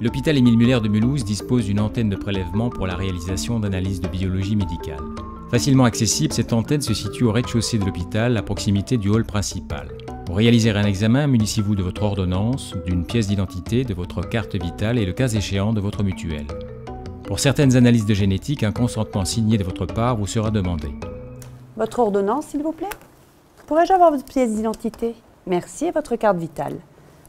L'hôpital Émile Muller de Mulhouse dispose d'une antenne de prélèvement pour la réalisation d'analyses de biologie médicale. Facilement accessible, cette antenne se situe au rez-de-chaussée de l'hôpital, à proximité du hall principal. Pour réaliser un examen, munissez-vous de votre ordonnance, d'une pièce d'identité, de votre carte vitale et le cas échéant de votre mutuelle. Pour certaines analyses de génétique, un consentement signé de votre part vous sera demandé. Votre ordonnance, s'il vous plaît? Pourrais-je avoir votre pièce d'identité? Merci, et votre carte vitale.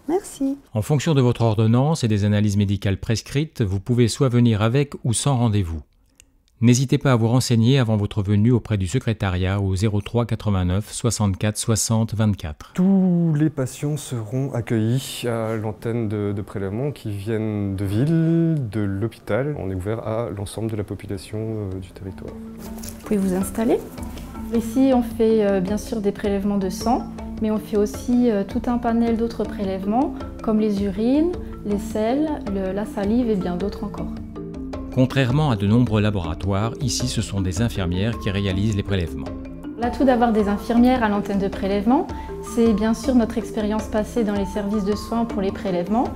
Merci. En fonction de votre ordonnance et des analyses médicales prescrites, vous pouvez soit venir avec ou sans rendez-vous. N'hésitez pas à vous renseigner avant votre venue auprès du secrétariat au 03 89 64 60 24. Tous les patients seront accueillis à l'antenne de prélèvement qui viennent de ville, de l'hôpital. On est ouvert à l'ensemble de la population du territoire. Vous pouvez vous installer. Ici, on fait bien sûr des prélèvements de sang, mais on fait aussi tout un panel d'autres prélèvements, comme les urines, les selles, la salive et bien d'autres encore. Contrairement à de nombreux laboratoires, ici ce sont des infirmières qui réalisent les prélèvements. L'atout d'avoir des infirmières à l'antenne de prélèvement, c'est bien sûr notre expérience passée dans les services de soins pour les prélèvements.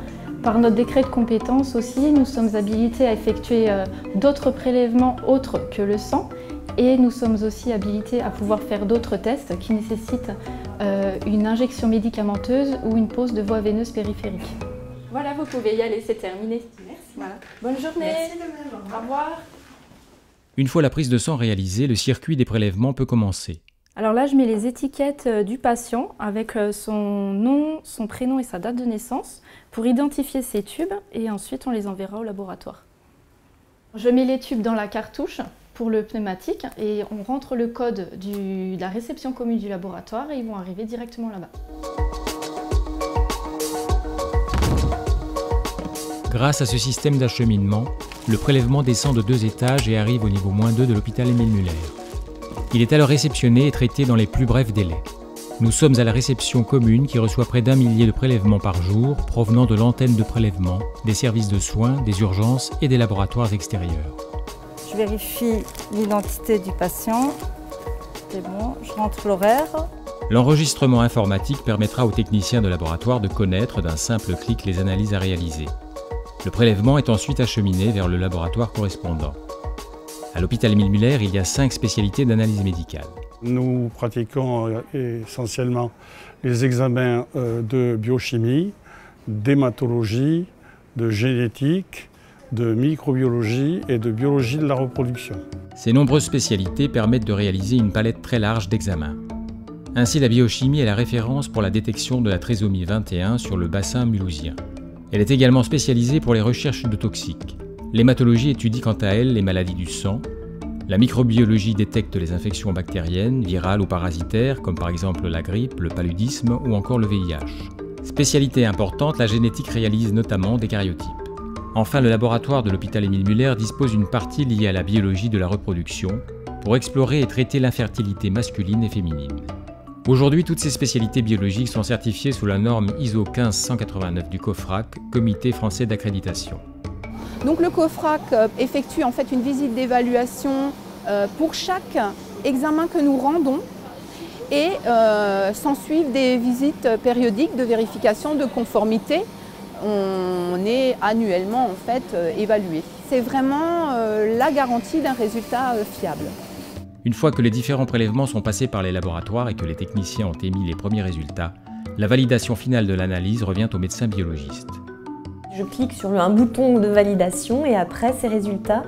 Par notre décret de compétence aussi, nous sommes habilités à effectuer d'autres prélèvements autres que le sang. Et nous sommes aussi habilités à pouvoir faire d'autres tests qui nécessitent une injection médicamenteuse ou une pose de voie veineuse périphérique. Voilà, vous pouvez y aller, c'est terminé. Merci. Voilà. Bonne journée. Merci de même. Au revoir. Une fois la prise de sang réalisée, le circuit des prélèvements peut commencer. Alors là, je mets les étiquettes du patient avec son nom, son prénom et sa date de naissance pour identifier ces tubes et ensuite on les enverra au laboratoire. Je mets les tubes dans la cartouche pour le pneumatique et on rentre le code de la réception commune du laboratoire et ils vont arriver directement là-bas. Grâce à ce système d'acheminement, le prélèvement descend de 2 étages et arrive au niveau -2 de l'hôpital Émile Muller. Il est alors réceptionné et traité dans les plus brefs délais. Nous sommes à la réception commune qui reçoit près d'1 millier de prélèvements par jour provenant de l'antenne de prélèvement, des services de soins, des urgences et des laboratoires extérieurs. Je vérifie l'identité du patient. C'est bon, je rentre l'horaire. L'enregistrement informatique permettra aux techniciens de laboratoire de connaître d'un simple clic les analyses à réaliser. Le prélèvement est ensuite acheminé vers le laboratoire correspondant. À l'hôpital Émile Muller, il y a 5 spécialités d'analyse médicale. Nous pratiquons essentiellement les examens de biochimie, d'hématologie, de génétique, de microbiologie et de biologie de la reproduction. Ces nombreuses spécialités permettent de réaliser une palette très large d'examens. Ainsi, la biochimie est la référence pour la détection de la trisomie 21 sur le bassin mulhousien. Elle est également spécialisée pour les recherches de toxiques. L'hématologie étudie quant à elle les maladies du sang. La microbiologie détecte les infections bactériennes, virales ou parasitaires, comme par exemple la grippe, le paludisme ou encore le VIH. Spécialité importante, la génétique réalise notamment des karyotypes. Enfin, le laboratoire de l'hôpital Émile Muller dispose d'une partie liée à la biologie de la reproduction pour explorer et traiter l'infertilité masculine et féminine. Aujourd'hui, toutes ces spécialités biologiques sont certifiées sous la norme ISO 15189 du COFRAC, Comité français d'accréditation. Donc le COFRAC effectue en fait une visite d'évaluation pour chaque examen que nous rendons et s'ensuivent des visites périodiques de vérification de conformité. On est annuellement en fait évalué. C'est vraiment la garantie d'un résultat fiable. Une fois que les différents prélèvements sont passés par les laboratoires et que les techniciens ont émis les premiers résultats, la validation finale de l'analyse revient au médecin biologiste. Je clique sur un bouton de validation et après ces résultats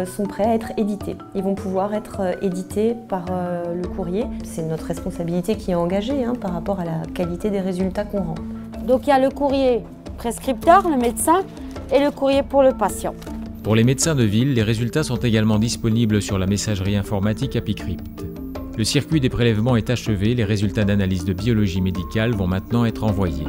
sont prêts à être édités. Ils vont pouvoir être édités par le courrier. C'est notre responsabilité qui est engagée par rapport à la qualité des résultats qu'on rend. Donc il y a le courrier prescripteur, le médecin, et le courrier pour le patient. Pour les médecins de ville, les résultats sont également disponibles sur la messagerie informatique ApiCrypt. Le circuit des prélèvements est achevé, les résultats d'analyse de biologie médicale vont maintenant être envoyés.